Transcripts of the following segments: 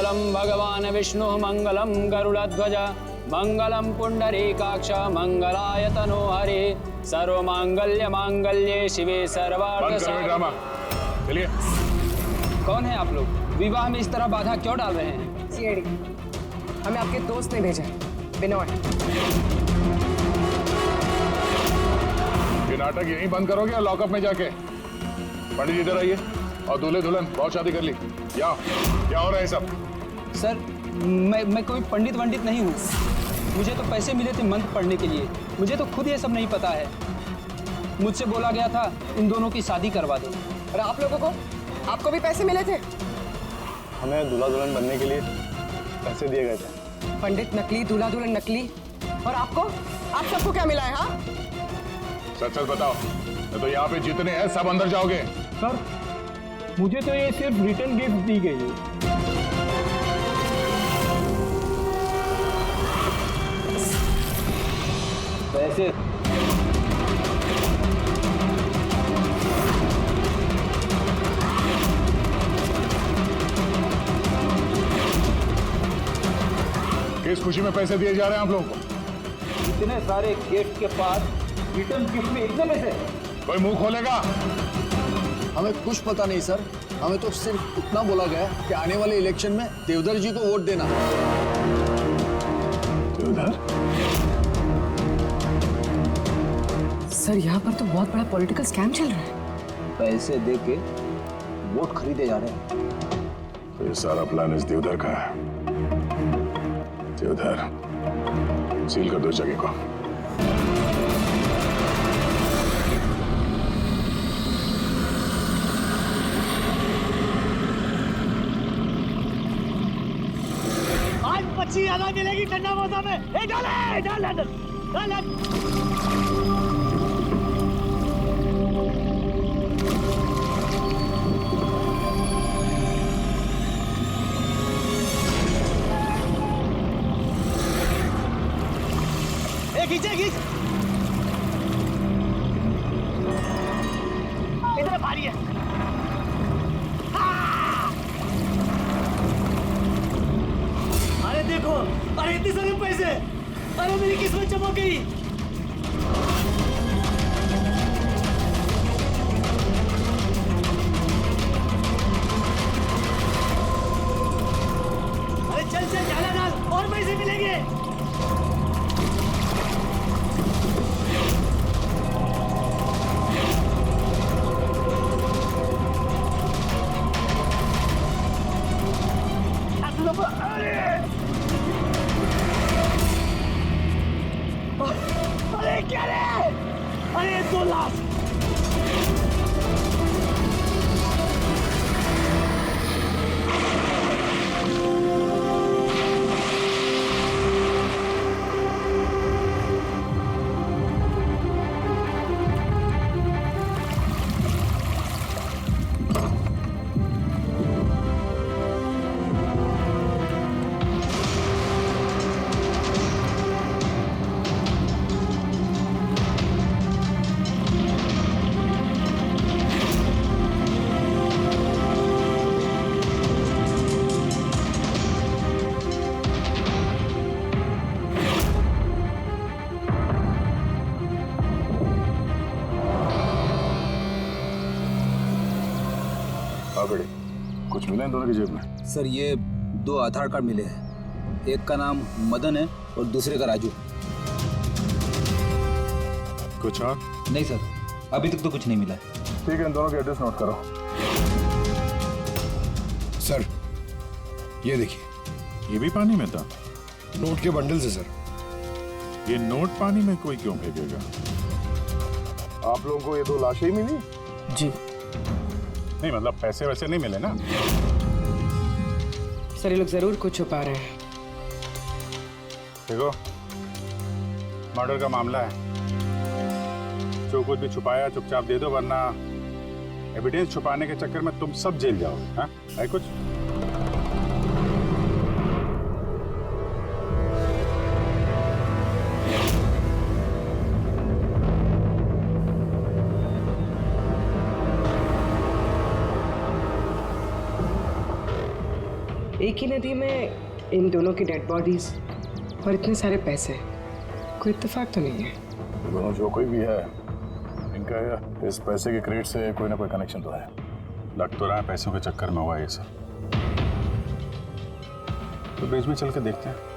मंगलम भगवान विष्णु मंगलम गरुड़ध्वज मंगलम पुंडरीकाक्ष मंगलाय तनोहरे सर्वमांगल्य मांगल्ये शिवे सर्वार्थ ड्रामा। चलिए। कौन है आप लोग? विवाह में इस तरह बाधा क्यों डाल रहे हैं? सीआईडी, हमें आपके दोस्त ने भेजा है, बिनोय। ये नाटक यहीं बंद करोगे या लॉकअप में जाके? पंडित जी इधर आइए और दूल्हे दुल्हन बहुत शादी कर ली। क्या हो रहा है सब? सर मैं कोई पंडित वंडित नहीं हूँ। मुझे तो पैसे मिले थे मंत्र पढ़ने के लिए। मुझे तो खुद ये सब नहीं पता है। मुझसे बोला गया था इन दोनों की शादी करवा दो। और आप लोगों को, आपको भी पैसे मिले थे? हमें दूल्हा दुल्हन बनने के लिए पैसे दिए गए थे। पंडित नकली, दूल्हा दुल्हन नकली, और आपको, आप सबको क्या मिला है? हाँ, सच सच बताओ, तो यहाँ पे जितने हैं सब अंदर जाओगे। सर मुझे तो ये सिर्फ रिटर्न गिफ्ट दी गई है। पैसे किस खुशी में पैसे दिए जा रहे हैं आप लोगों को? इतने सारे गेस्ट के पास रिटर्न गिफ्ट में इतने पैसे? कोई मुंह खोलेगा? हमें कुछ पता नहीं सर, हमें तो सिर्फ इतना बोला गया कि आने वाले इलेक्शन में देवधर जी को वोट देना। देवधर? सर यहाँ पर तो बहुत बड़ा पॉलिटिकल स्कैम चल रहा है। पैसे दे के वोट खरीदे जा रहे हैं। तो ये सारा प्लान इस देवधर का है। देवधर, सील कर दो जगह को। आज मच्छी ज्यादा मिलेगी ठंडा मौसम में। डाल। खींच इधर भारी है। अरे देखो, अरे इतने सारे पैसे, अरे मेरी किस्मत चमक गई। अरे चल ज्यादा डाल और पैसे मिलेंगे। अरे क्या रे? अरे 2 लाख। कुछ मिला इन दोनों की जेब में? सर ये 2 आधार कार्ड मिले हैं। एक का नाम मदन है और दूसरे का राजू। कुछ और? नहीं सर, अभी तक तो कुछ नहीं मिला है। ठीक है, इन दोनों के एड्रेस नोट करो। सर ये देखिए, ये भी पानी में था? नोट के बंडल से सर। ये नोट पानी में कोई क्यों फेंकेगा? आप लोगों को ये 2 लाशें ही मिली? जी नहीं मतलब पैसे वैसे नहीं मिले ना? सर, ये लोग जरूर कुछ छुपा रहे हैं। देखो, मर्डर का मामला है। जो कुछ भी छुपाया चुपचाप दे दो, वरना एविडेंस छुपाने के चक्कर में तुम सब जेल जाओगे। हाँ, है कुछ? एक ही नदी में इन दोनों की डेड बॉडीज और इतने सारे पैसे, कोई इत्तेफाक तो नहीं है? दोनों जो कोई भी है, इनका इस पैसे के क्रेडिट से कोई ना कोई कनेक्शन तो है। लग तो रहा है पैसों के चक्कर में हुआ है ये सब। तो बीच में चल के देखते हैं।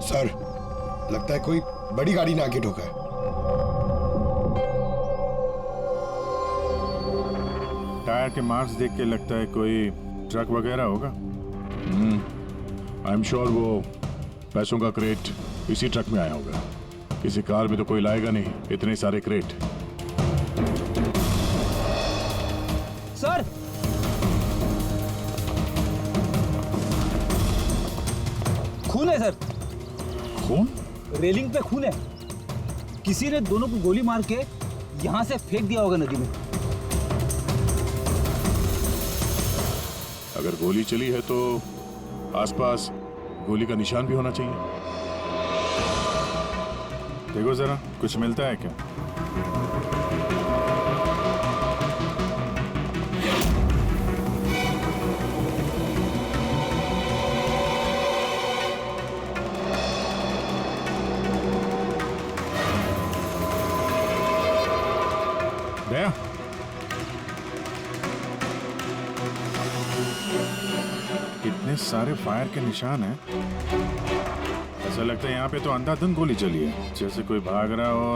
सर, लगता है कोई बड़ी गाड़ी ने आके ठोका है। टायर के मार्क्स देख के लगता है कोई ट्रक वगैरह होगा। आई एम श्योर वो पैसों का क्रेट इसी ट्रक में आया होगा। किसी कार में तो कोई लाएगा नहीं इतने सारे क्रेट। सर, खून है सर। खून? रेलिंग पे खून है। किसी ने दोनों को गोली मार के यहां से फेंक दिया होगा नदी में। अगर गोली चली है तो आसपास गोली का निशान भी होना चाहिए। देखो जरा, कुछ मिलता है क्या? दया, इतने सारे फायर के निशान हैं। ऐसा लगता है यहाँ पे तो अंधाधुंध गोली चली है, जैसे कोई भाग रहा हो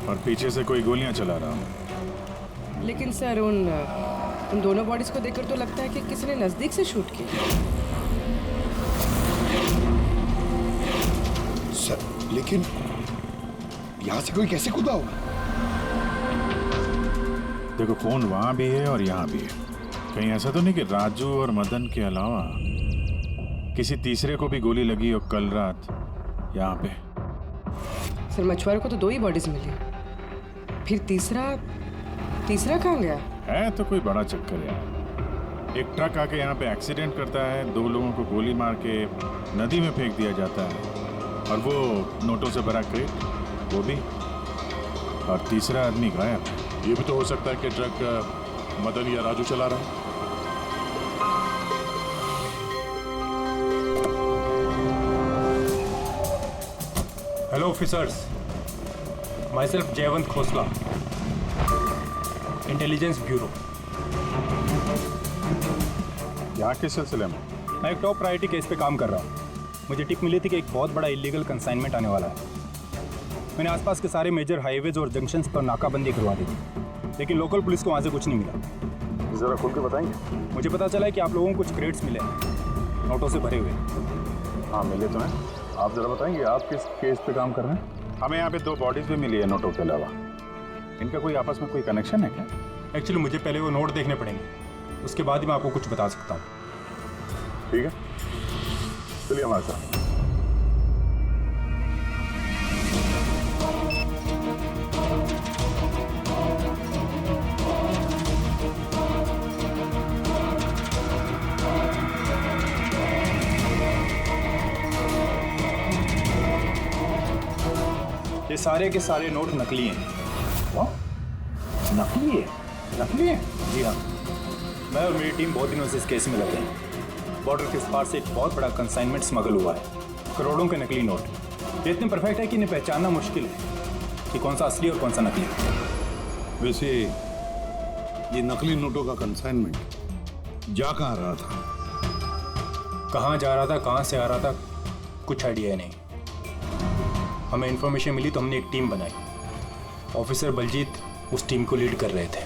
और पीछे से कोई गोलियां चला रहा हो। लेकिन सर उन दोनों बॉडीज को देखकर तो लगता है कि किसी ने नजदीक से शूट किया। सर, लेकिन यहाँ से कोई कैसे कूदा होगा? देखो, खून वहां भी है और यहाँ भी है। कहीं ऐसा तो नहीं कि राजू और मदन के अलावा किसी तीसरे को भी गोली लगी हो कल रात यहाँ पे? सर, मछुआरों को तो 2 ही बॉडीज मिली, फिर तीसरा कहाँ गया? है तो कोई बड़ा चक्कर यार। एक ट्रक आके यहाँ पे एक्सीडेंट करता है, 2 लोगों को गोली मार के नदी में फेंक दिया जाता है, और वो नोटों से भरा क्रेट, वो भी, और तीसरा आदमी गायब। ये भी तो हो सकता है कि ट्रक मदन या राजू चला रहा है। Hello officers, myself जयवंत खोसला, इंटेलिजेंस ब्यूरो। यहाँ किस सिलसिले में? मैं एक टॉप प्रायोरिटी केस पे काम कर रहा हूँ। मुझे टिप मिली थी कि एक बहुत बड़ा इलीगल कंसाइनमेंट आने वाला है। मैंने आसपास के सारे मेजर हाईवेज और जंक्शंस पर नाकाबंदी करवा दी थी, लेकिन लोकल पुलिस को वहाँ से कुछ नहीं मिला। जरा खुल के बताएंगे? मुझे पता चला है कि आप लोगों को कुछ क्रेट्स मिले हैं, नोटों से भरे हुए। हाँ, मिले तो हैं। आप जरा बताएंगे आप किस केस पे काम कर रहे हैं? हमें यहाँ पे 2 बॉडीज भी मिली है नोटों के अलावा। इनका कोई आपस में कोई कनेक्शन है क्या? एक्चुअली मुझे पहले वो नोट देखने पड़ेंगे, उसके बाद ही मैं आपको कुछ बता सकता हूँ। ठीक है, चलिए हमारे साथ। ये सारे के सारे नोट नकली हैं। नकली है? नकली है? जी हाँ, मैं और मेरी टीम बहुत दिनों से इस केस में लगे हैं। बॉर्डर के इस पार से एक बहुत बड़ा कंसाइनमेंट स्मगल हुआ है, करोड़ों के नकली नोट। ये इतने परफेक्ट है कि इन्हें पहचानना मुश्किल है कि कौन सा असली और कौन सा नकली। वैसे ये नकली नोटों का कंसाइनमेंट जा कहाँ रहा था? कहाँ जा रहा था, कहाँ से आ रहा था, कुछ आइडिया नहीं। हमें इन्फॉर्मेशन मिली तो हमने एक टीम बनाई। ऑफिसर बलजीत उस टीम को लीड कर रहे थे।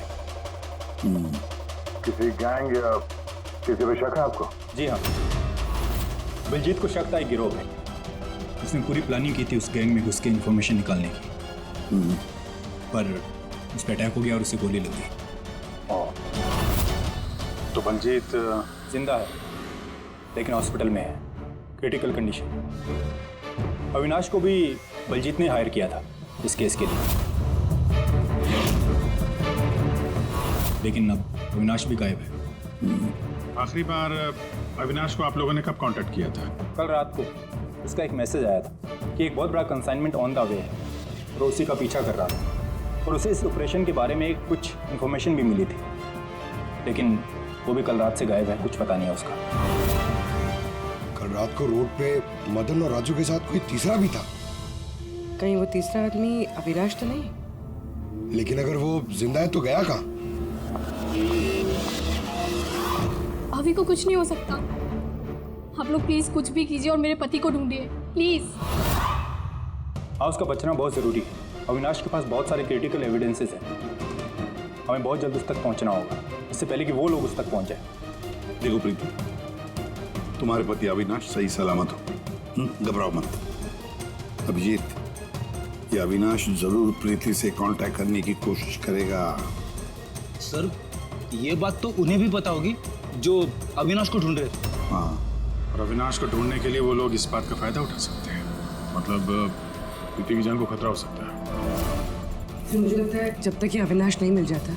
किसी गैंग या किसी पे शक है आपको? जी हाँ, बलजीत को शक था एक गिरोह में। उसने पूरी प्लानिंग की थी उस गैंग में घुस के इन्फॉर्मेशन निकालने की, पर उस पर अटैक हो गया और उसे गोली लग गई। तो बलजीत जिंदा है लेकिन हॉस्पिटल में है, क्रिटिकल कंडीशन। अविनाश को भी बलजीत ने हायर किया था इस केस के लिए। लेकिन अब अविनाश भी गायब है। आखिरी बार अविनाश को आप लोगों ने कब कांटेक्ट किया था? कल रात को उसका एक मैसेज आया था कि एक बहुत बड़ा कंसाइनमेंट ऑन द वे है और उसी का पीछा कर रहा था और उसे इस ऑपरेशन के बारे में कुछ इन्फॉर्मेशन भी मिली थी, लेकिन वो भी कल रात से गायब है, कुछ पता नहीं है उसका। कल रात को रोड पे मदन और राजू के साथ कोई तीसरा भी था। कहीं वो तीसरा आदमी अविनाश तो नहीं? लेकिन अगर वो जिंदा है तो गया कहाँ? अभी को कुछ नहीं हो सकता। आप लोग प्लीज कुछ भी कीजिए और मेरे पति को ढूंढिए प्लीज। हाँ, उसका बचना बहुत ज़रूरी है। अविनाश के पास बहुत सारे क्रिटिकल एविडेंसेस हैं। हमें बहुत जल्द उस तक पहुंचना होगा, इससे पहले कि वो लोग उस तक पहुंच जाए। देखो प्रीति, तुम्हारे पति अविनाश सही सलामत हो, घबराओ मत। अभिजीत, ये अविनाश जरूर प्रीति से कांटेक्ट करने की कोशिश करेगा। सर, ये बात तो उन्हें भी पता होगी जो अविनाश को ढूंढ रहे थे। हाँ, और अविनाश को ढूंढने के लिए वो लोग इस बात का फायदा उठा सकते हैं। मतलब प्रीति की जान को खतरा हो सकता है। तो मुझे लगता है जब तक ये अविनाश नहीं मिल जाता,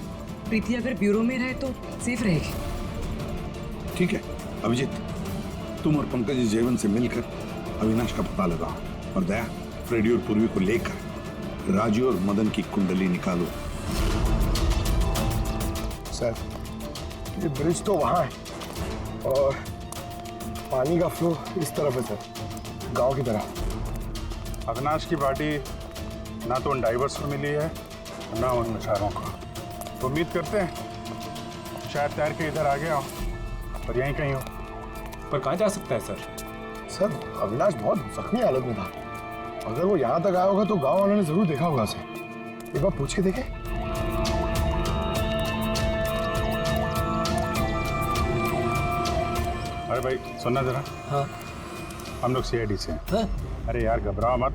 प्रीति अगर ब्यूरो में रहे तो सेफ रहेगी। ठीक है अभिजीत, तुम और पंकज जयवंत से मिलकर अविनाश का पता लगाओ और दया, फ्रेडी और पूर्वी को लेकर राजू और मदन की कुंडली निकालो। सर, ये ब्रिज तो वहाँ है और पानी का फ्लो इस तरफ है सर, गांव की तरह। अविनाश की बॉडी ना तो उन डाइवर्स को मिली है ना उन मछुआरों को। तो उम्मीद करते हैं शायद तैर के इधर आ गया हो और यहीं कहीं हो। पर कहाँ जा सकता है सर? सर, अविनाश बहुत जख्मी हालत में था। अगर वो यहाँ तक आया होगा तो गांव वालों ने जरूर देखा होगा उसे। एक बार पूछ के देखें। अरे भाई सुनना जरा। हाँ। हम लोग CID से हैं। हाँ? अरे यार घबराओ मत,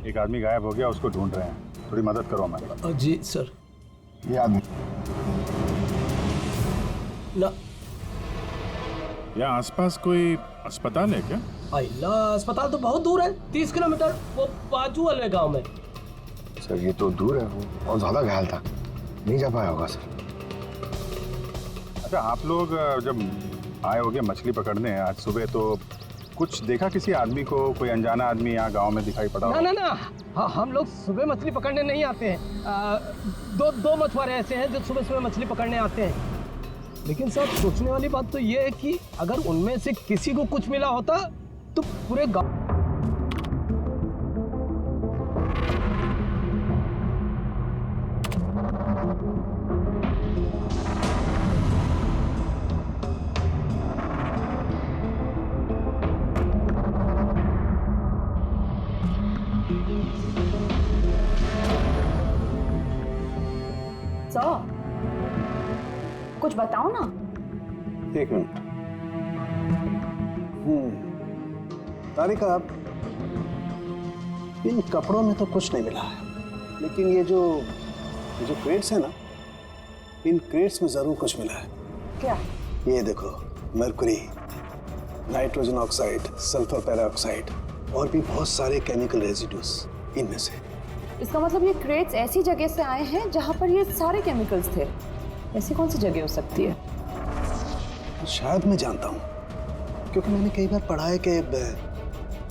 एक आदमी गायब हो गया, उसको ढूंढ रहे हैं, थोड़ी मदद करो हमारी। जी सर। ये आदमी ना, यहाँ आसपास कोई अस्पताल है क्या? अल्लाह, अस्पताल तो बहुत दूर है, 30 किलोमीटर, वो बाजू वाले गांव में। सर, ये तो दूर है, वो बहुत ज्यादा घायल था, नहीं जा पाया होगा सर। अच्छा, आप लोग जब आए होगे मछली पकड़ने आज सुबह, तो कुछ देखा किसी आदमी को? कोई अनजाना आदमी यहाँ गांव में दिखाई पड़ा? ना, हाँ, हम लोग सुबह मछली पकड़ने नहीं आते हैं। दो मछुआरे ऐसे हैं जो सुबह सुबह मछली पकड़ने आते हैं। लेकिन सर, सोचने वाली बात तो ये है कि अगर उनमें से किसी को कुछ मिला होता तो पूरे गांव कुछ बताओ ना। एक मिनट। तारिका, इन कपड़ों में तो कुछ नहीं मिला है, लेकिन ये जो क्रेट्स है ना, इन क्रेट्स में जरूर कुछ मिला है। क्या? ये देखो, mercury, nitrogen oxide, sulphur peroxide और भी बहुत सारे केमिकल रेजिड्यूज इनमें से। इसका मतलब ये क्रेट्स ऐसी जगह से आए हैं जहाँ पर ये सारे केमिकल्स थे। ऐसी कौन सी जगह हो सकती है? शायद मैं जानता हूँ, क्योंकि मैंने कई बार पढ़ा है कि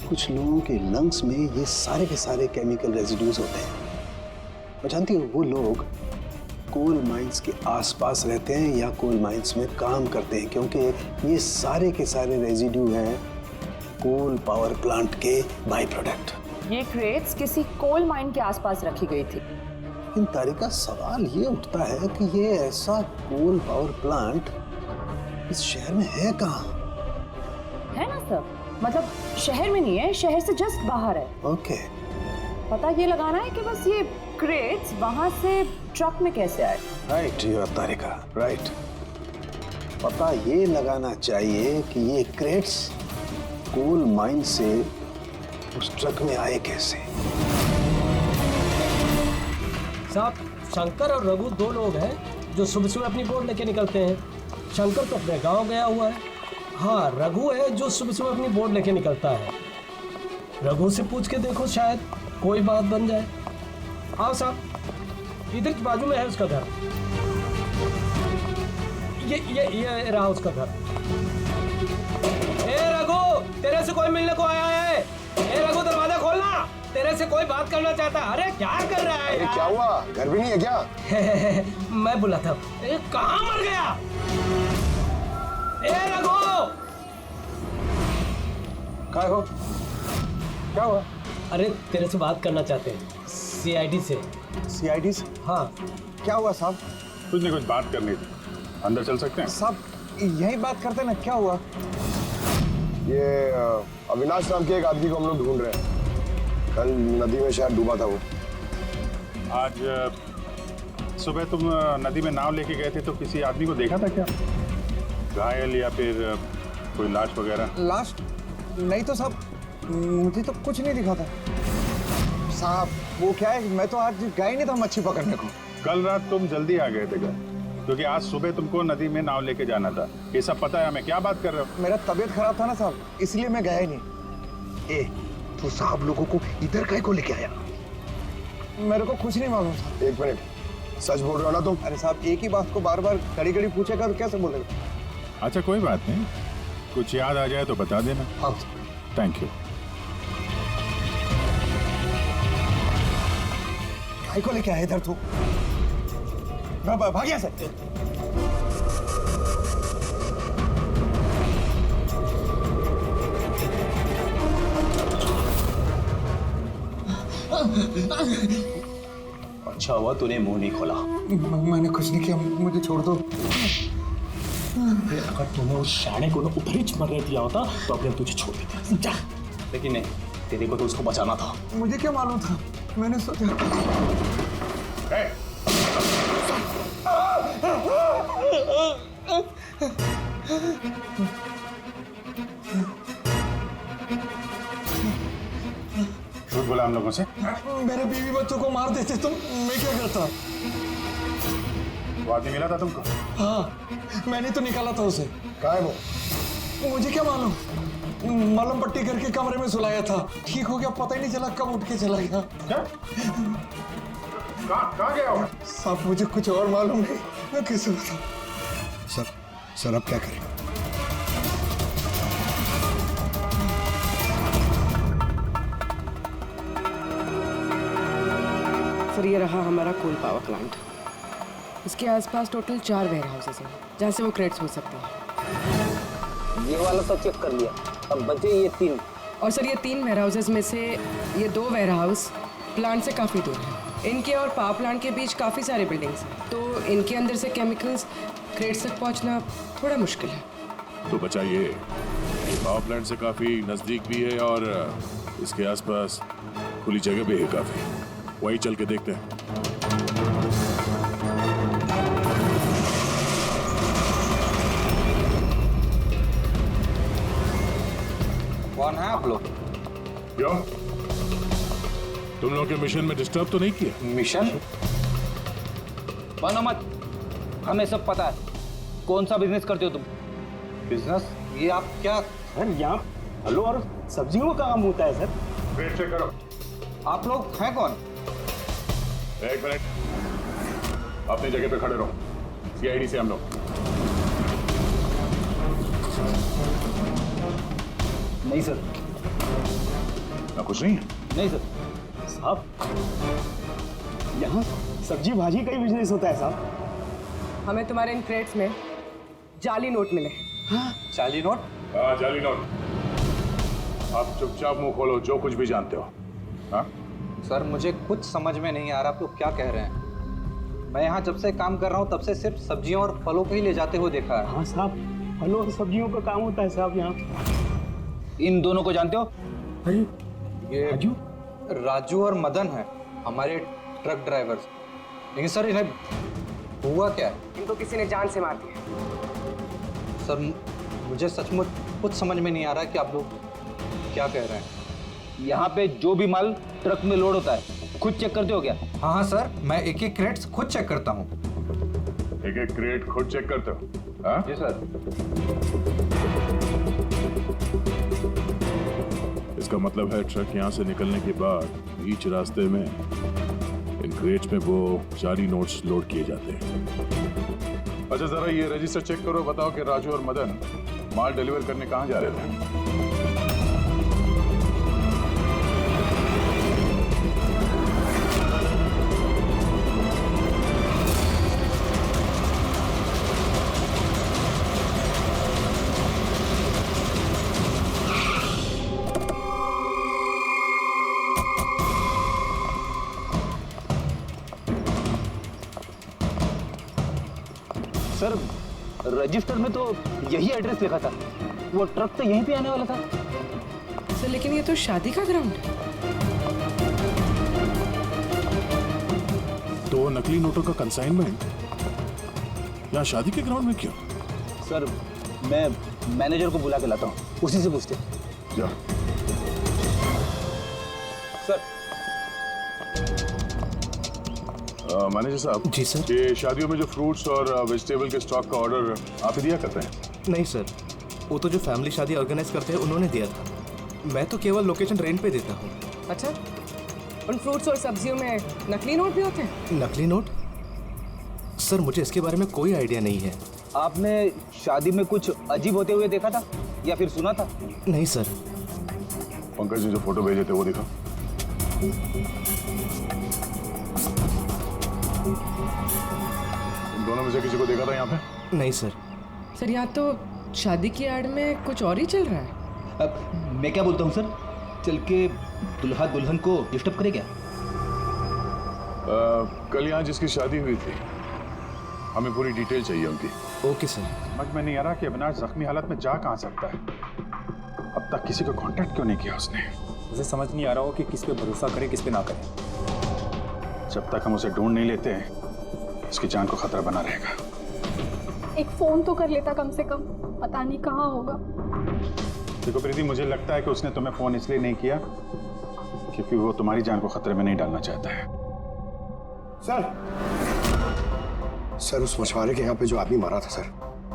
कुछ लोगों के लंग्स में ये सारे के सारे केमिकल रेजिड्यूज होते हैं। और जानती हो, वो लोग कोल माइंस के आसपास रहते हैं या कोल माइंस में काम करते हैं, क्योंकि ये सारे के सारे रेजिड्यू हैं कोल पावर प्लांट के बाई प्रोडक्ट। ये क्रेट्स किसी कोल माइन के आसपास रखी गई थी। इन तारिका, सवाल ये उठता है कि ये ऐसा कोल पावर प्लांट इस शहर में है कहाँ? है ना सर, मतलब शहर में नहीं है, शहर से जस्ट बाहर है। ओके। पता ये लगाना है कि बस ये क्रेट्स वहां से ट्रक में कैसे आए। राइट तारिका, राइट। पता ये लगाना चाहिए कि ये क्रेट्स कोल माइन से उस ट्रक में आए कैसे। साहब, शंकर और रघु दो लोग हैं जो सुबह सुबह अपनी बोट लेके निकलते हैं। शंकर तो अपने गांव गया हुआ है। हाँ, रघु है जो सुबह सुबह अपनी बोट लेके निकलता है। रघु से पूछ के देखो, शायद कोई बात बन जाए। हाँ साहब, इधर की बाजू में है उसका घर। ये रहा उसका घर। ए रघु, तेरे से कोई मिलने को आया है। ए रघु, दरवाजा खोलना, तेरे से कोई बात करना चाहता है। अरे क्या कर रहा है? अरे क्या हुआ, घर भी नहीं है क्या? मैं बुला था। कहाँ मर गया? ए रघु, क्या हो? क्या हुआ? अरे तेरे से बात करना चाहते हैं, सीआईडी से। सीआईडी से? हाँ। क्या हुआ साहब? कुछ नहीं, कुछ बात करनी थी। अंदर चल सकते हैं? साहब यही बात करते ना, क्या हुआ? ये अविनाश नाम के एक आदमी को हम लोग ढूंढ रहे हैं। कल नदी में शायद डूबा था वो। आज सुबह तुम नदी में नाव लेके गए थे तो किसी आदमी को देखा था क्या? घायल या फिर कोई लाश वगैरह? लाश नहीं तो साहब, मुझे तो कुछ नहीं दिखा था साहब। वो क्या है, मैं तो आज गया ही नहीं था मच्छी पकड़ने को। कल रात तुम जल्दी आ गए थे घर, क्योंकि आज सुबह तुमको नदी में नाव लेके जाना था। ये सब पता है हमें। क्या बात कर रहे हो? मेरा तबीयत खराब था ना साहब, इसलिए मैं गया ही नहीं। ए, तू साहब लोगों को इधर काहे को लेके आया? मेरे को कुछ नहीं मालूम साहब। एक मिनट, सच बोल रहे हो ना तुम? अरे साहब, एक ही बात को बार बार घड़ी घड़ी पूछेगा तो कैसे बोलेगा? अच्छा कोई बात नहीं, कुछ याद आ जाए तो बता देना। हाँ। Thank you. काहे को लेके आया इधर तू? भाग यहाँ से। अच्छा हुआ तूने मुंह नहीं खोला। मैंने कुछ नहीं किया, मुझे छोड़ दो। अगर तूने उस शाणे को उधर ही मरने दिया होता तो अपने तुझे छोड़ देते। जा। लेकिन नहीं, तेरे को तो उसको बचाना था। मुझे क्या मालूम था, मैंने सोचा। झूठ बोला हम लोगों से? मेरे बीवी बच्चों को मार देते तुम, मैं क्या करता? वो आदमी मिला था तुमको? हाँ, मैंने तो निकाला था उसे। कहाँ है वो? मुझे क्या मालूम, मलम पट्टी करके कमरे में सुलाया था, ठीक हो गया, पता ही नहीं चला कब उठ के चला गया। क्या? कहाँ गया हो? साहब मुझे कुछ और मालूम नहीं, मैं कैसे बताऊं? सर अब क्या करें? सर ये रहा हमारा कोल पावर प्लांट। इसके आसपास टोटल 4 वेयर हाउसेस हैं जहाँ से वो क्रेडिट्स हो सकते हैं। ये वाला सब चेक कर लिया, अब बचे ये 3। और सर ये 3 वेयर हाउसेस में से ये 2 वेयर हाउस प्लांट से काफ़ी दूर हैं। इनके और पावर प्लांट के बीच काफ़ी सारे बिल्डिंग्स हैं, तो इनके अंदर से केमिकल्स क्रेडिट्स तक पहुँचना थोड़ा मुश्किल है। तो बचाइए, पावर प्लांट से काफ़ी नज़दीक भी है और इसके आसपास खुली जगह भी है काफ़ी। वही चल के देखते हैं। कौन है आप लोग? क्यों, तुम लोग के मिशन में डिस्टर्ब तो नहीं किया? मिशन? बनो मत, हमें सब पता है। कौन सा बिजनेस करते हो तुम? बिजनेस? ये आप क्या? सर यहाँ फलों और सब्जियों का काम होता है सर। वेट चेक करो। आप लोग हैं कौन? एक मिनट, अपनी जगह पे खड़े रहो। सीआईडी से हम लोग। नहीं सर। ना कुछ नहीं है? नहीं सर। साहब यहाँ सब्जी भाजी का ही बिजनेस होता है साहब। हमें तुम्हारे इन क्रेडिट्स में जाली नोट मिले। हाँ? जाली नोट? हाँ जाली नोट। आप चुपचाप मुंह खोलो, जो कुछ भी जानते हो। हाँ सर मुझे कुछ समझ में नहीं आ रहा आप लोग क्या कह रहे हैं। मैं यहाँ जब से काम कर रहा हूँ तब से सिर्फ सब्जियों और फलों को ही ले जाते हुए देखा है। हाँ साहब, फलों और सब्जियों का काम होता है साहब यहाँ। इन दोनों को जानते हो? अरे ये राजू और मदन है, हमारे ट्रक ड्राइवर्स। लेकिन सर इन्हें हुआ क्या है? इनको किसी ने जान से मार दिया। सर मुझे सचमुच कुछ समझ में नहीं आ रहा कि आप लोग क्या कह रहे हैं। यहाँ पे जो भी माल ट्रक में लोड होता है खुद चेक करते हो क्या? हाँ हाँ सर, मैं एक एक क्रेट्स खुद चेक करता हूँ। एक एक क्रेट खुद चेक करते हो? हाँ जी सर। इसका मतलब है ट्रक यहाँ से निकलने के बाद बीच रास्ते में इन क्रेट्स में वो जाली नोट्स लोड किए जाते हैं। अच्छा जरा ये रजिस्टर चेक करो, बताओ कि राजू और मदन माल डिलीवर करने कहाँ जा रहे थे? सर रजिस्टर में तो यही एड्रेस लिखा था, वो ट्रक तो यहीं पे आने वाला था। सर लेकिन ये तो शादी का ग्राउंड है। तो नकली नोटों का कंसाइनमेंट यहाँ शादी के ग्राउंड में क्यों? सर मैं मैनेजर को बुला के लाता हूँ, उसी से पूछते। जा। सर मैनेजर साहब। जी सर। ये शादियों में जो फ्रूट्स और वेजिटेबल के स्टॉक का ऑर्डर आप ही दिया करते हैं? नहीं सर, वो तो जो फैमिली शादी ऑर्गेनाइज करते हैं उन्होंने दिया था। मैं तो केवल लोकेशन रेंट पे देता हूँ। अच्छा, उन फ्रूट्स और सब्जियों में नकली नोट भी होते हैं? नकली नोट? सर मुझे इसके बारे में कोई आइडिया नहीं है। आपने शादी में कुछ अजीब होते हुए देखा था या फिर सुना था? नहीं सर। पंकज ने जो फोटो भेजे थे वो दिखा। इन दोनों में से किसी को देखा था यहाँ पे? नहीं सर। सर यहाँ तो शादी की आड़ में कुछ और ही चल रहा है। अब मैं क्या बोलता हूँ सर, चल के दुल्हा दुल्हन को डिस्टर्ब करे क्या? कल यहाँ जिसकी शादी हुई थी, हमें पूरी डिटेल चाहिए उनकी। Okay sir. समझ में नहीं आ रहा कि अविनाश जख्मी हालत में जा कहाँ सकता है। अब तक किसी को कांटेक्ट क्यों नहीं किया उसने? मुझे समझ नहीं आ रहा हो कि किस पे भरोसा करे किस पे ना करे। जब तक हम उसे ढूंढ नहीं लेते उसकी जान को खतरा बना रहेगा। एक फोन तो कर लेता कम से कम, पता नहीं कहाँ होगा। देखो प्रीति, मुझे लगता है कि उसने तुम्हें फोन इसलिए नहीं किया क्योंकि वो तुम्हारी जान को खतरे में नहीं डालना चाहता है। सर उस मछुआरे के यहाँ पे जो आदमी मारा था सर,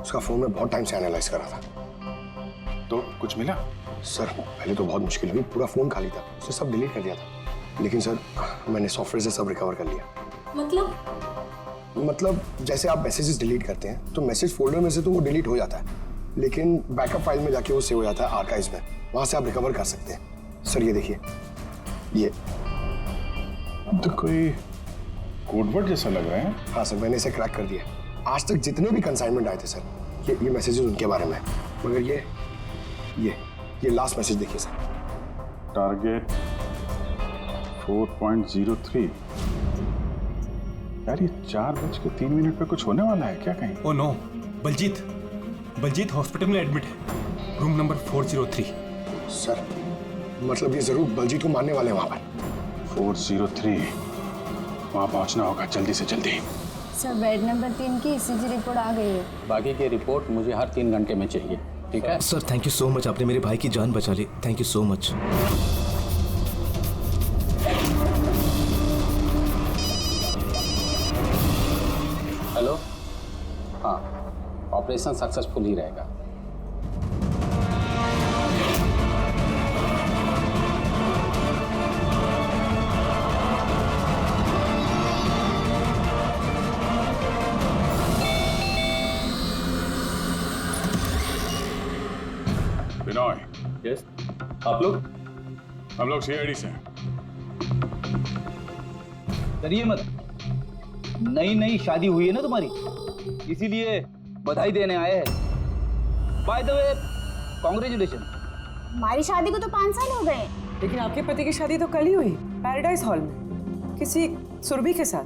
उसका फोन में बहुत टाइम से एनालाइज करा था। तो कुछ मिला? सर पहले तो बहुत मुश्किल हुई, पूरा फोन खाली था, उसे सब डिलीट कर दिया था। लेकिन सर मैंने सॉफ्टवेयर से सब रिकवर कर लिया। मतलब जैसे आप मैसेजेस डिलीट करते हैं तो मैसेज फोल्डर में से तो वो डिलीट हो जाता है, लेकिन बैकअप फाइल में जाके वो सेव हो जाता है आर्काइव्स में, वहां से आप रिकवर कर सकते हैं। सर ये देखिए, ये तो कोई कोडवर्ड जैसा लग रहा है। हाँ सर, मैंने इसे क्रैक कर दिया। आज तक जितने भी कंसाइनमेंट आए थे सर, ये मैसेजेस उनके बारे में, मगर ये लास्ट मैसेज देखिए सर। टारगेट 4.03। यार ये 4:03 पे कुछ होने वाला है क्या कहीं? ओ नो, बलजीत हॉस्पिटल में एडमिट है, रूम नंबर 403। सर मतलब ये जरूर बलजीत को मारने वाले हैं वहां पर। 403 वहां पहुंचना होगा जल्दी से जल्दी। सर बेड नंबर 3 की ईसीजी रिपोर्ट आ गई है। बाकी की रिपोर्ट मुझे हर 3 घंटे में चाहिए, ठीक है? Sir thank you so much, आपने मेरे भाई की जान बचा ली। Thank you so much. Hello, हाँ, ऑपरेशन सक्सेसफुल ही रहेगा। बिनॉय। यस, आप लोग? हम लोग सीआईडी से हैं। डरिए मत, नई शादी हुई है ना तुम्हारी, इसीलिए बधाई देने आए हैं। By the way congratulation. हमारी शादी को तो 5 साल हो गए। लेकिन आपके पति की शादी तो कल ही हुई, पैराडाइज हॉल में, किसी सुरभि के साथ।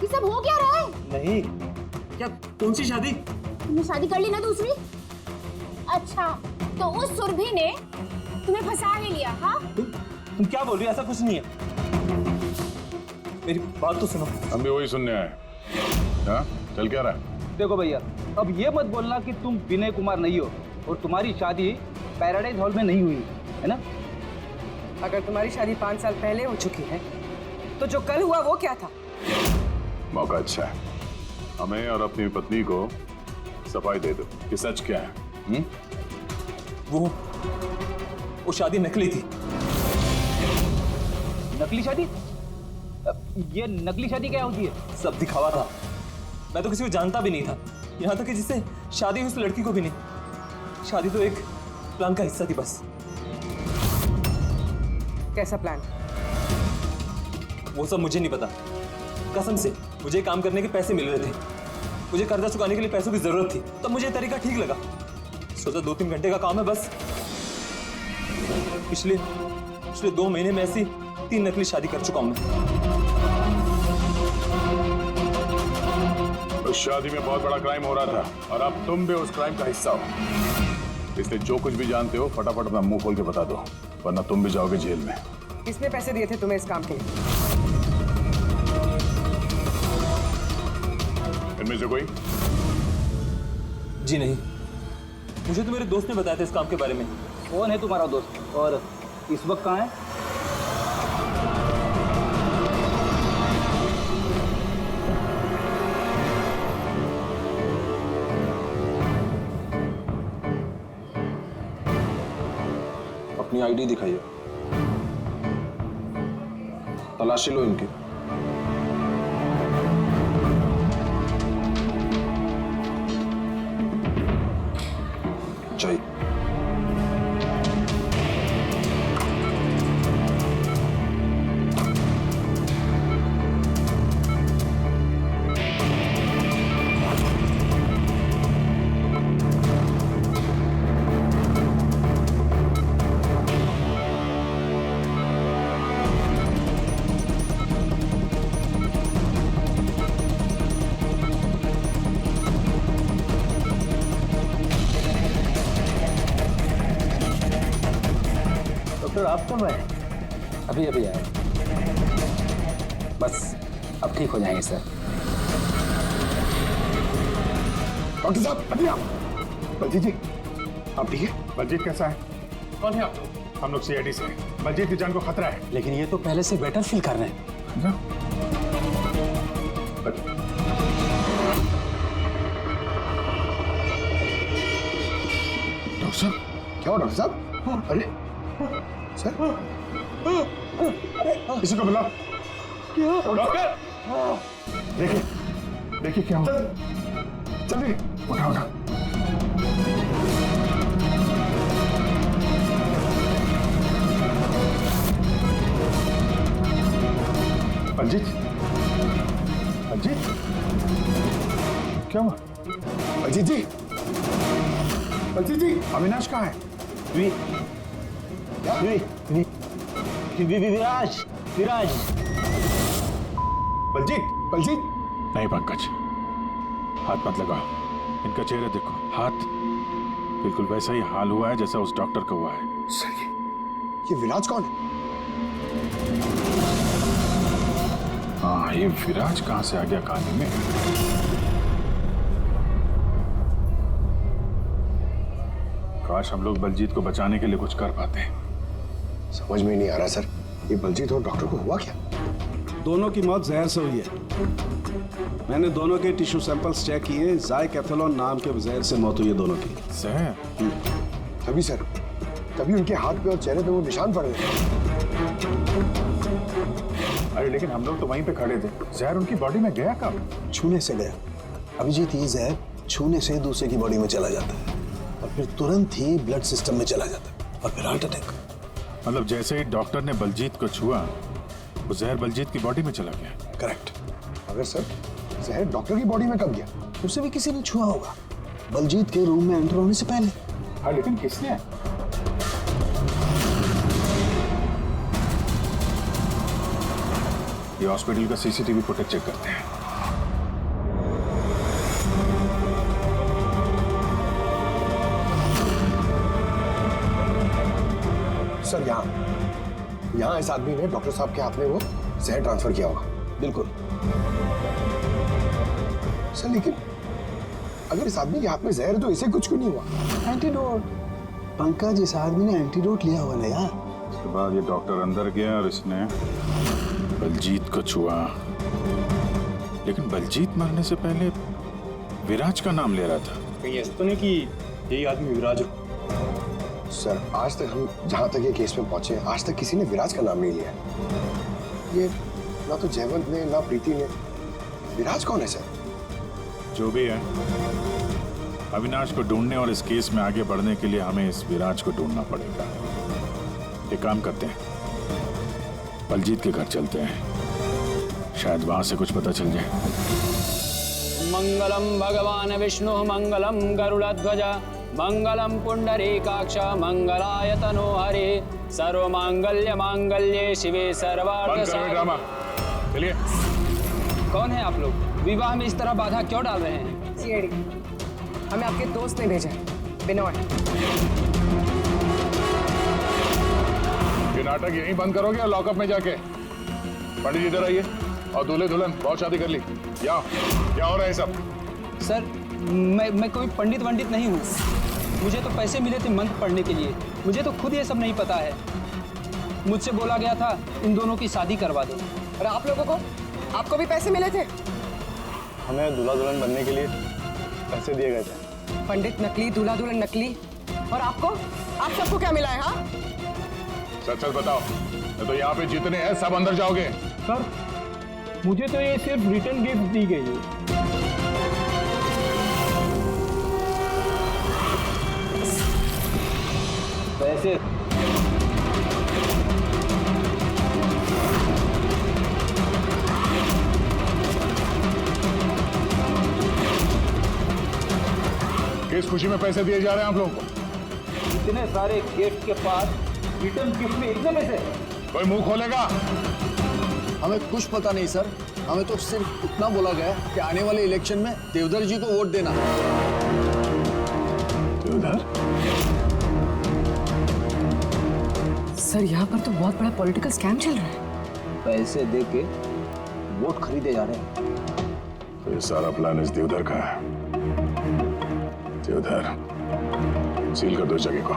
ये सब हो क्या रहा है? नहीं, क्या कौन सी शादी? तुमने शादी कर ली ना दूसरी? अच्छा, तो उस सुरभि ने तुम्हें फंसा ही लिया? हाँ, तुम क्या बोल रही हो? ऐसा कुछ नहीं है। मेरी बात तो सुनो। हम भी वही सुनने आए। हाँ, चल क्या रहा है? देखो भैया, अब ये मत बोलना कि तुम विनय कुमार नहीं हो और तुम्हारी शादी पैराडाइज हॉल में नहीं हुई है ना? अगर तुम्हारी शादी 5 साल पहले हो चुकी है तो जो कल हुआ वो क्या था? मौका अच्छा है, हमें और अपनी पत्नी को सफाई दे दो कि सच क्या है। वो शादी नकली थी। नकली शादी? ये नकली शादी क्या होती है? सब दिखावा था, मैं तो किसी को जानता भी नहीं था, यहाँ तक कि जिससे शादी हुई उस लड़की को भी नहीं। शादी तो एक प्लान का हिस्सा थी बस। कैसा प्लान? वो सब मुझे नहीं पता, कसम से। मुझे काम करने के पैसे मिल रहे थे, मुझे कर्जा चुकाने के लिए पैसों की जरूरत थी, तब मुझे तरीका ठीक लगा। सोचा 2-3 घंटे का काम है बस। पिछले 2 महीने में ऐसी 3 नकली शादी कर चुका हूं मैं। उस शादी में बहुत बड़ा क्राइम हो रहा था और अब तुम भी उस क्राइम का हिस्सा हो, इसलिए जो कुछ भी जानते हो फटाफट अपना मुंह खोल के बता दो, वरना तुम भी जाओगे जेल में। किसने पैसे दिए थे तुम्हें इस काम के लिए? इनमें से कोई? जी नहीं, मुझे तो मेरे दोस्त ने बताया था इस काम के बारे में। कौन है तुम्हारा दोस्त और इस वक्त कहाँ है? अपनी आईडी दिखाइए, तलाशी लो इनकी। चाहिए आप कब आए? अभी आए, बस अब ठीक हो जाएंगे सर। डॉक्टर साहब अभी आप। बलजीत जी आप ठीक है? बलजीत कैसा है? कौन है आप? हम लोग सीआईडी से हैं। बलजीत की जान को खतरा है। लेकिन ये तो पहले से बेटर फील कर रहे हैं। डॉक्टर साहब क्या हो डॉक्टर साहब? अरे सर किसी को बुलाओ। डॉक्टर देखिए क्या हुआ। जल्दी उठा। बलजीत क्या हुआ? बलजीत जी अविनाश कहाँ है? विराज। बलजीत नहीं पंकज, हाथ मत लगाओ। इनका चेहरा देखो, हाथ बिल्कुल वैसा ही हाल हुआ है जैसा उस डॉक्टर का हुआ है। सर ये विराज कौन है? हाँ, ये विराज कहाँ से आ गया कहानी में? काश हम लोग बलजीत को बचाने के लिए कुछ कर पाते। समझ में नहीं आ रहा सर, ये बलजीत और डॉक्टर को हुआ क्या? दोनों की मौत जहर से हुई है। मैंने दोनों के टिश्यू सैंपल्स चेक किए, ज़ाइकैथोलॉन नाम के जहर से मौत हुई है दोनों की। जहर? तभी सर, तभी उनके हाथ पे और चेहरे पे वो निशान पड़ गए। अरे लेकिन हम लोग तो वहीं पे खड़े थे, जहर उनकी बॉडी में गया कब? छूने से गया। अभिजीत, ये जहर छूने से दूसरे की बॉडी में चला जाता है और फिर तुरंत ही ब्लड सिस्टम में चला जाता है और फिर हार्ट अटैक। मतलब जैसे ही डॉक्टर ने बलजीत को छुआ, वो जहर बलजीत की बॉडी में चला गया। करेक्ट। अगर सर जहर डॉक्टर की बॉडी में कब गया? उसे भी किसी ने छुआ होगा, बलजीत के रूम में एंटर होने से पहले। हाँ, लेकिन किसने? ये हॉस्पिटल का सीसीटीवी फुटेज चेक करते हैं। सर यहाँ इस आदमी ने डॉक्टर साहब के हाथ में वो जहर ट्रांसफर किया होगा। बिल्कुल। सर लेकिन अगर इस आदमी के हाथ में जहर है तो इसे कुछ क्यों नहीं हुआ? एंटीडोट। पंकज, इस आदमी ने एंटीडोट लिया हुआ ना यार। उसके बाद ये डॉक्टर अंदर गया और इसने बलजीत को छुआ। लेकिन बलजीत मरने से पहले विराज का नाम ले रहा था। कहीं ऐसा तो नहीं कि यही आदमी विराज हो? सर आज तक हम जहां तक ये केस में पहुंचे, आज तक किसी ने विराज का नाम नहीं लिया। ये ना तो जयवंत ने ना प्रीति ने। विराज कौन है सर? जो भी है, अविनाश को ढूंढने और इस केस में आगे बढ़ने के लिए हमें इस विराज को ढूंढना पड़ेगा। एक काम करते हैं, बलजीत के घर चलते हैं, शायद वहां से कुछ पता चल जाए। मंगलम भगवान विष्णु मंगलम गरुड़ध्वज मंगलम पुंडरीकाक्ष मंगलाय तनोहरे सर्वमांगल्य मांगल्ये शिवे सर्वार्थ ड्रामा। चलिए। कौन है आप लोग? विवाह में इस तरह बाधा क्यों डाल रहे हैं? सीआईडी, हमें आपके दोस्त ने भेजा, बिनोय। ये नाटक यहीं बंद करोगे या लॉकअप में जाके? पंडित जी इधर आइए और दूल्हे दुल्हन बहुत शादी कर ली। क्या हो रहा है सब? सर, मैं कोई पंडित वंडित नहीं हूँ। मुझे तो पैसे मिले थे मंत्र पढ़ने के लिए। मुझे तो खुद ये सब नहीं पता है। मुझसे बोला गया था इन दोनों की शादी करवा दो। और आप लोगों को? आपको भी पैसे मिले थे? हमें दूल्हा दुल्हन बनने के लिए पैसे दिए गए थे। पंडित नकली, दूल्हा दुल्हन नकली, और आपको? आप सबको क्या मिला है? हाँ, सच सच बताओ, तो यहाँ पे जितने हैं सब अंदर जाओगे? सर, मुझे तो ये सिर्फ रिटर्न गिफ्ट दी गई है। पैसे किस खुशी में पैसे दिए जा रहे हैं आप लोगों को? इतने सारे गिफ्ट के पास रिटर्न गिफ्ट में इतने पैसे? कोई मुंह खोलेगा? हमें कुछ पता नहीं सर, हमें तो सिर्फ इतना बोला गया कि आने वाले इलेक्शन में देवधर जी को वोट देना। देवधर? सर, यहाँ पर तो बहुत बड़ा पॉलिटिकल स्कैम चल रहा है। पैसे दे के वोट खरीदे जा रहे हैं। तो ये सारा प्लान इस देवधर का है। देवधर, सील कर दो इस जगह को।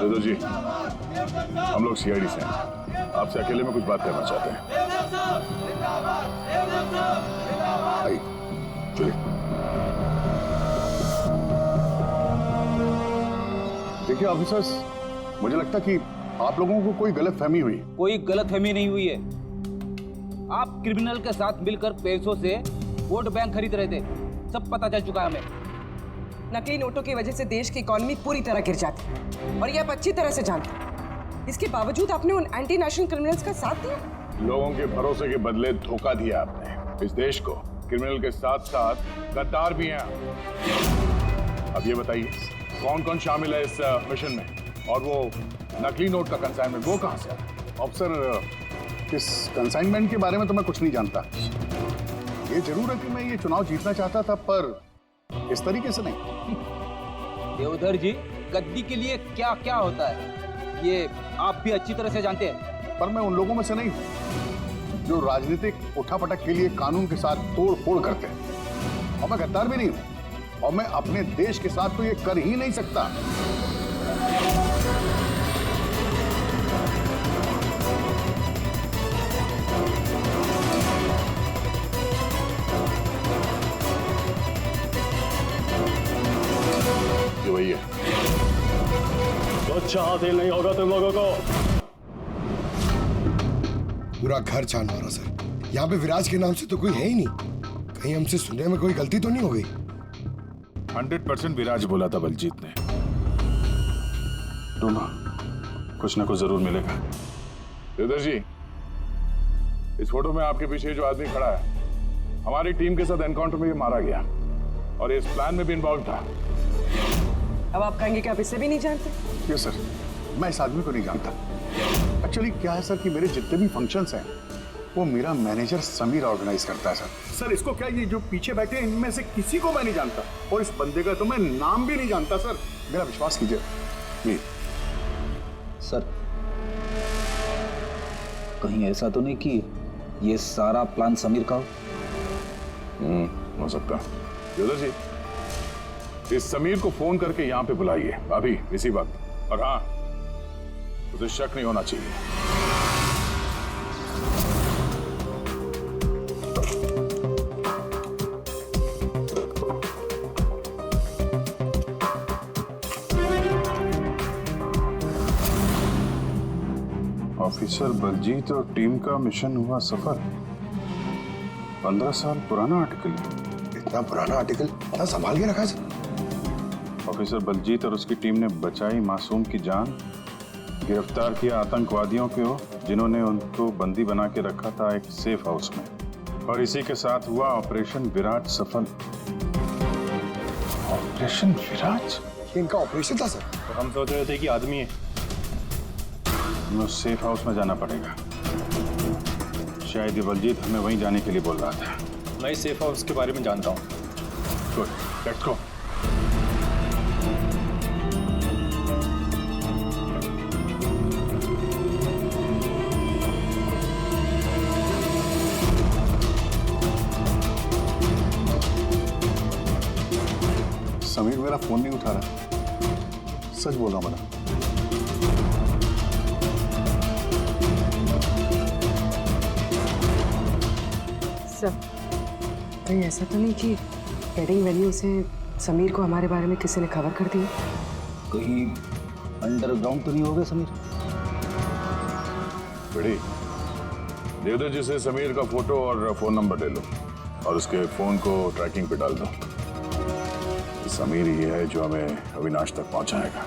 देवधर जी, हम लोग सीआईडी से हैं, आपसे अकेले में कुछ बात करना चाहते हैं। आइए, चलिए। देखिए ऑफिसर्स, मुझे लगता कि आप लोगों को कोई गलतफहमी हुई। कोई गलतफहमी नहीं हुई है। आप क्रिमिनल के साथ मिलकर पैसों से वोट बैंक खरीद रहे थे, सब पता चल चुका है हमें। नकली नोटों की वजह से देश की इकोनॉमी पूरी तरह गिर जाती है और ये आप अच्छी तरह से जानते हैं। इसके बावजूद आपने उन एंटी नेशनल क्रिमिनल्स का साथ दिया। लोगों के भरोसे के बदले धोखा दिया आपने इस देश को। क्रिमिनल के साथ साथ गद्दार भी हैं। अब ये बताइए, कौन कौन शामिल है इस मिशन में? और वो नकली नोट का कंसाइनमेंट वो कहाँ से आया? ऑफिसर, इस कंसाइनमेंट के बारे में तो मैं कुछ नहीं जानता। ये जरूर है कि मैं ये चुनाव जीतना चाहता था, पर इस तरीके से नहीं। देवधर जी, गद्दी के लिए क्या क्या होता है ये आप भी अच्छी तरह से जानते हैं। पर मैं उन लोगों में से नहीं हूं जो राजनीतिक उठापटक के लिए कानून के साथ तोड़ फोड़ करते हैं। और मैं गद्दार भी नहीं हूं, और मैं अपने देश के साथ तो ये कर ही नहीं सकता। ये वही है। तो अच्छा हासिल नहीं होगा तुम लोगों को। पूरा घर छान मारा सर। यहाँ पे विराज के नाम से तो कोई है ही नहीं। कहीं हमसे सुनने में कोई गलती तो नहीं हो गई? 100% विराज बोला था बलजीत ने। ढूंढो, कुछ ना कुछ जरूर मिलेगा। देवधर जी, इस फोटो में आपके पीछे जो आदमी खड़ा है, हमारी टीम के साथ एनकाउंटर में ये मारा गया और इस प्लान में भी इन्वॉल्व था। अब आप कहेंगे कि आप इसे भी नहीं जानते? यस सर, मैं इस आदमी को नहीं जानता। एक्चुअली क्या है सर कि मेरे जितने भी फंक्शंस हैं वो मेरा मैनेजर समीर ऑर्गेनाइज करता है सर। इसको क्या, ये जो पीछे बैठे हैं इनमें से किसी को मैं नहीं जानता, और इस बंदे का तो मैं नाम भी नहीं जानता सर। मेरा विश्वास कीजिए प्लीज। सर, कहीं ऐसा तो नहीं कि ये सारा प्लान समीर का हो सकता। देवधर जी, इस समीर को फोन करके यहाँ पे बुलाइए अभी इसी वक्त। और हाँ, उसे शक नहीं होना चाहिए। ऑफिसर बलजीत और टीम का मिशन हुआ सफल। 15 साल पुराना आर्टिकल। इतना पुराना आर्टिकल क्या संभाल के रखा है सर? ऑफिसर बलजीत और उसकी टीम ने बचाई मासूम की जान, गिरफ्तार किया आतंकवादियों को जिन्होंने उनको बंदी बना के रखा था एक सेफ हाउस में, और इसी के साथ हुआ ऑपरेशन विराट सफल। ऑपरेशन विराट? इनका ऑपरेशन था सर? तो हम सोच रहे थे कि आदमी है। हमें उस सेफ हाउस में जाना पड़ेगा। शायद ये बलजीत हमें वहीं जाने के लिए बोल रहा था। मैं इस सेफ हाउस के बारे में जानता हूँ। Good, let's go. समीर मेरा फोन नहीं उठा रहा। सच बोल रहा हूं मैं। सर, कहीं ऐसा तो नहीं कि वेडिंग वेन्यू से समीर को हमारे बारे में किसी ने खबर कर दी? कहीं अंडरग्राउंड तो नहीं हो गया समीर? बड़ी दे दो जिसे समीर का फोटो और फोन नंबर ले लो और उसके फोन को ट्रैकिंग पे डाल दो। समीर ही है जो हमें अविनाश तक पहुंचाएगा।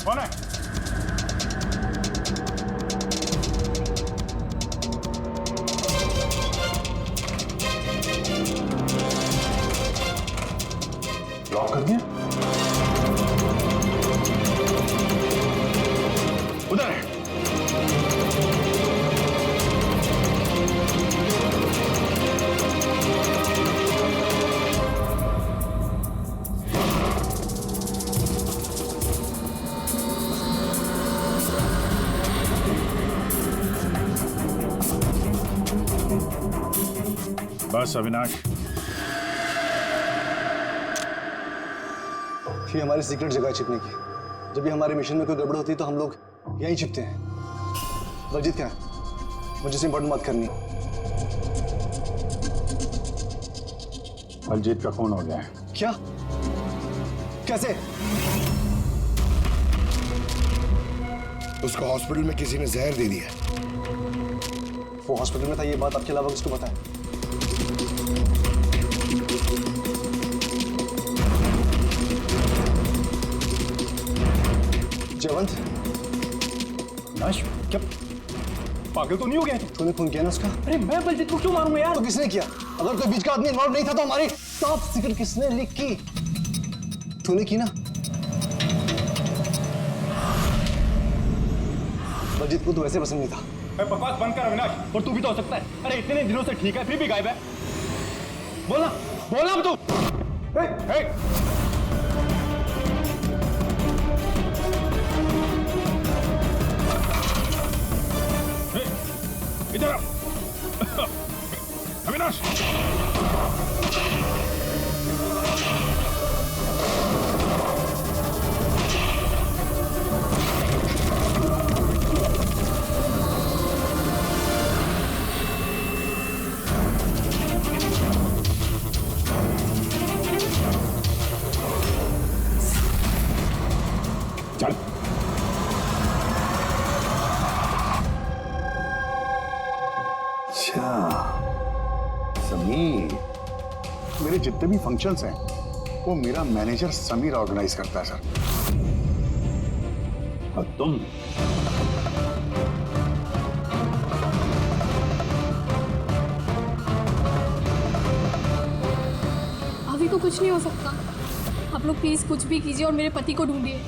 कौन है? लॉक कर दिया? उधर है। बस अविनाश, ये हमारी सीक्रेट जगह छिपने की। जब भी हमारे मिशन में कोई गड़बड़ होती है तो हम लोग यहीं छिपते हैं। बलजीत क्या है? मुझे से इंपॉर्टेंट बात करनी है। बलजीत का खून हो गया है। क्या? कैसे? उसको हॉस्पिटल में किसी ने जहर दे दिया। वो हॉस्पिटल में था, ये बात आपके अलावा किसको पता है? जयवंत, नाश, क्या पागल तो नहीं हो गया? तूने खून किया ना उसका? अरे मैं बलजीत को क्यों मारूंगा यार? तो किसने किया? अगर कोई बीच का आदमी इन्वॉल्व नहीं था तो हमारी टॉप सीक्रेट किसने लीक की? तूने की ना? बलजीत को तो वैसे पसंद नहीं था। बकवास बंद कर अविनाश। और तू भी तो हो सकता है। अरे इतने दिनों से ठीक है, फिर भी गायब है। बोलना बोलना अब तू। इधर अविनाश। चल। अच्छा, समीर, मेरे जितने भी फंक्शंस हैं वो मेरा मैनेजर समीर ऑर्गेनाइज करता है सर। और तुम? अभी को कुछ नहीं हो सकता। आप लोग प्लीज कुछ भी कीजिए और मेरे पति को ढूंढिए।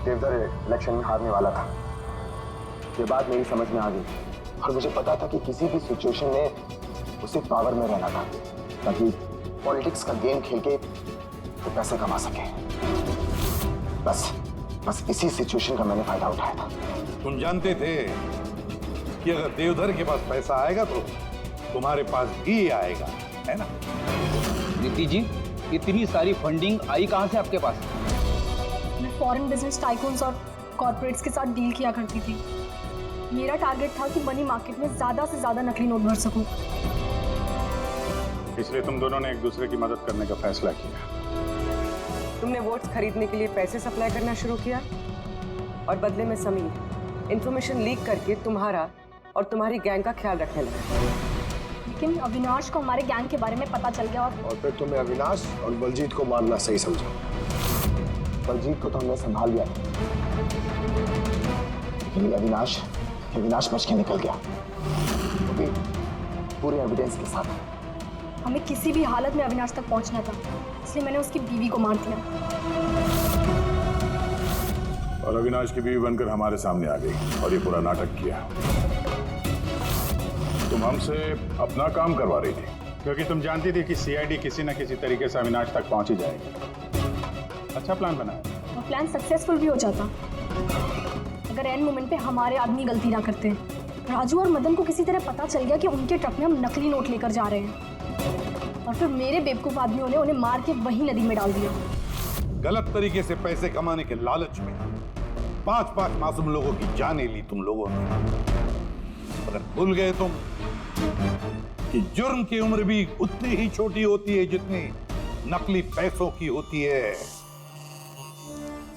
देवधर इलेक्शन में हारने वाला था, ये बात मेरी समझ में आ गई और मुझे पता था कि किसी भी सिचुएशन में उसे पावर में रहना था ताकि पॉलिटिक्स का गेम खेल के वो पैसे कमा सके। बस इसी सिचुएशन का मैंने फायदा उठाया था। तुम जानते थे कि अगर देवधर के पास पैसा आएगा तो तुम्हारे पास भी आएगा, है ना? नीति जी, इतनी सारी फंडिंग आई कहां से आपके पास? मैं फॉरेन बिजनेस टाइकून्स और कॉर्पोरेट्स के साथ डील किया करती थी। मेरा टारगेट था कि मनी मार्केट में ज़्यादा से ज़्यादा नकली नोट भर सकूं। इसलिए तुम दोनों ने एक दूसरे की मदद करने का फैसला किया। तुमने वोट्स खरीदने के लिए पैसे सप्लाई करना शुरू किया और बदले में समीर इंफॉर्मेशन लीक करके तुम्हारा और तुम्हारी गैंग का ख्याल रखने लगा। लेकिन अविनाश को हमारे गैंग के बारे में पता चल गया और फिर तुमने अविनाश और बलजीत को मारना सही समझा। बलजीत को तो हमने संभाल लिया, लेकिन अविनाश बच के निकल गया, वो भी पूरे एविडेंस के साथ। हमें किसी भी हालत में अविनाश तक पहुंचना था, इसलिए मैंने उसकी बीवी को मार दिया। और अविनाश की बीवी बनकर हमारे सामने आ गई और ये पूरा नाटक किया। तुम हमसे अपना काम करवा रही थी, क्योंकि तुम जानती थी कि सीआईडी किसी न किसी तरीके से अविनाश तक पहुंच ही जाएगी। अच्छा प्लान बनाया। वो प्लान सक्सेसफुल भी हो जाता अगर एंड मोमेंट पे हमारे आदमी गलती ना करते। राजू और मदन को किसी तरह पता चल गया कि उनके ट्रक में हम नकली नोट लेकर जा रहे हैं, और फिर मेरे बेवकूफ आदमियों ने उन्हें मार के वही नदी में डाल दिया। गलत तरीके से पैसे कमाने के लालच में 5-5 मासूम लोगों की जानें ली तुम लोगों ने। अगर भूल गए तुम कि जुर्म की उम्र भी उतनी ही छोटी होती है जितनी नकली पैसों की होती है।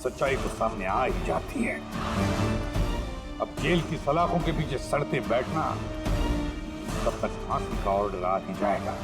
सच्चाई तो सामने आ ही जाती है। अब जेल की सलाखों के पीछे सड़ते बैठना, तब तक फांसी का ऑर्डर आ ही जाएगा।